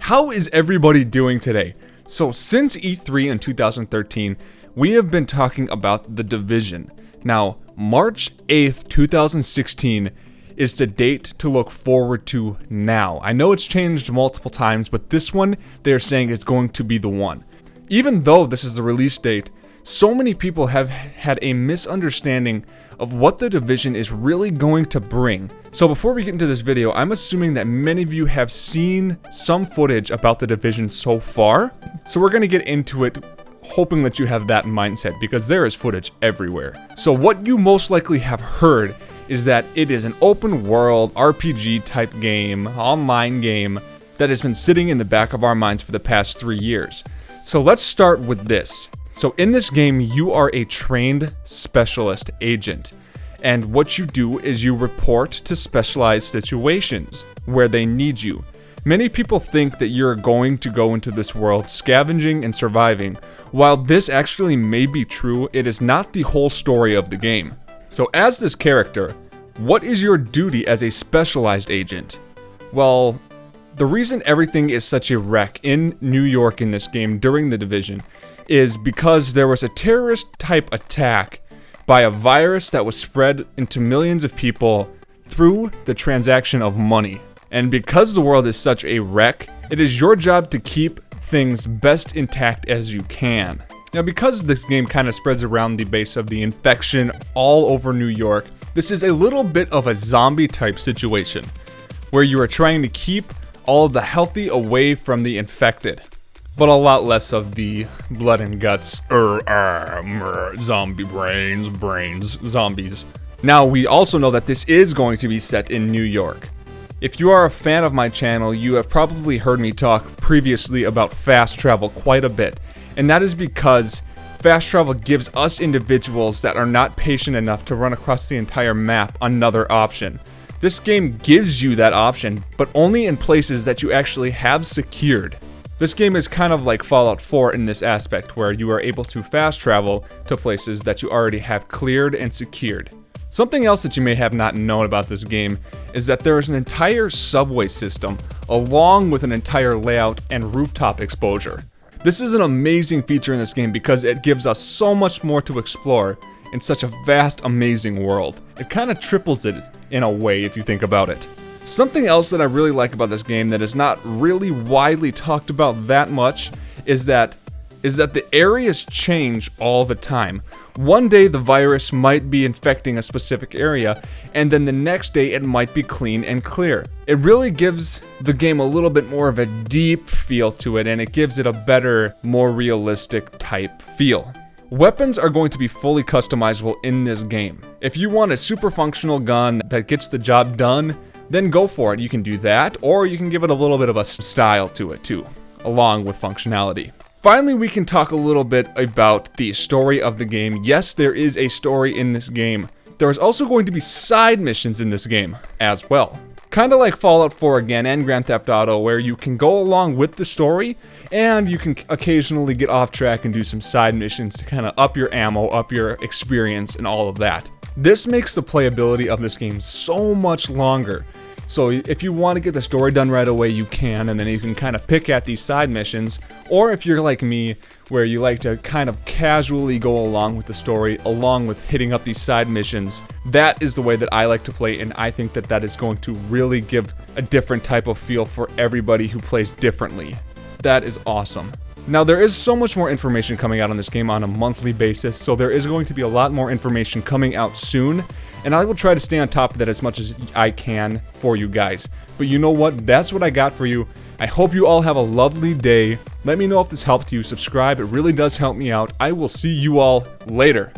How is everybody doing today? So since E3 in 2013, we have been talking about The Division. Now, March 8th, 2016 is the date to look forward to now. I know it's changed multiple times, but this one, they're saying is going to be the one. Even though this is the release date, so many people have had a misunderstanding of what The Division is really going to bring. So before we get into this video, I'm assuming that many of you have seen some footage about The Division so far. So we're going to get into it hoping that you have that mindset because there is footage everywhere. So what you most likely have heard is that it is an open world RPG type game, online game, that has been sitting in the back of our minds for the past 3 years. So let's start with this. So in this game, you are a trained specialist agent. And what you do is you report to specialized situations where they need you. Many people think that you're going to go into this world scavenging and surviving. While this actually may be true, it is not the whole story of the game. So as this character, what is your duty as a specialized agent? Well, the reason everything is such a wreck in New York in this game during The Division is because there was a terrorist type attack by a virus that was spread into millions of people through the transaction of money. And because the world is such a wreck, it is your job to keep things best intact as you can. Now, because this game kind of spreads around the base of the infection all over New York, this is a little bit of a zombie type situation where you are trying to keep all of the healthy away from the infected, but a lot less of the blood and guts, zombie brains, zombies. Now, we also know that this is going to be set in New York. If you are a fan of my channel, you have probably heard me talk previously about fast travel quite a bit. And that is because fast travel gives us individuals that are not patient enough to run across the entire map another option. This game gives you that option, but only in places that you actually have secured. This game is kind of like Fallout 4 in this aspect, where you are able to fast travel to places that you already have cleared and secured. Something else that you may have not known about this game is that there is an entire subway system, along with an entire layout and rooftop exposure. This is an amazing feature in this game because it gives us so much more to explore in such a vast, amazing world. It kind of triples it in a way if you think about it. Something else that I really like about this game that is not really widely talked about that much is that the areas change all the time. One day the virus might be infecting a specific area, and then the next day it might be clean and clear. It really gives the game a little bit more of a deep feel to it, and it gives it a better, more realistic type feel. Weapons are going to be fully customizable in this game. If you want a super functional gun that gets the job done, then go for it. You can do that, or you can give it a little bit of a style to it too, along with functionality. Finally, we can talk a little bit about the story of the game. Yes, there is a story in this game. There is also going to be side missions in this game as well. Kind of like Fallout 4 again and Grand Theft Auto, where you can go along with the story and you can occasionally get off track and do some side missions to kind of up your ammo, up your experience, and all of that. This makes the playability of this game so much longer. So if you want to get the story done right away, you can, and then you can kind of pick at these side missions. Or if you're like me, where you like to kind of casually go along with the story, along with hitting up these side missions, that is the way that I like to play, and I think that that is going to really give a different type of feel for everybody who plays differently. That is awesome. Now, there is so much more information coming out on this game on a monthly basis, so there is going to be a lot more information coming out soon, and I will try to stay on top of that as much as I can for you guys. But you know what? That's what I got for you. I hope you all have a lovely day. Let me know if this helped you. Subscribe. It really does help me out. I will see you all later.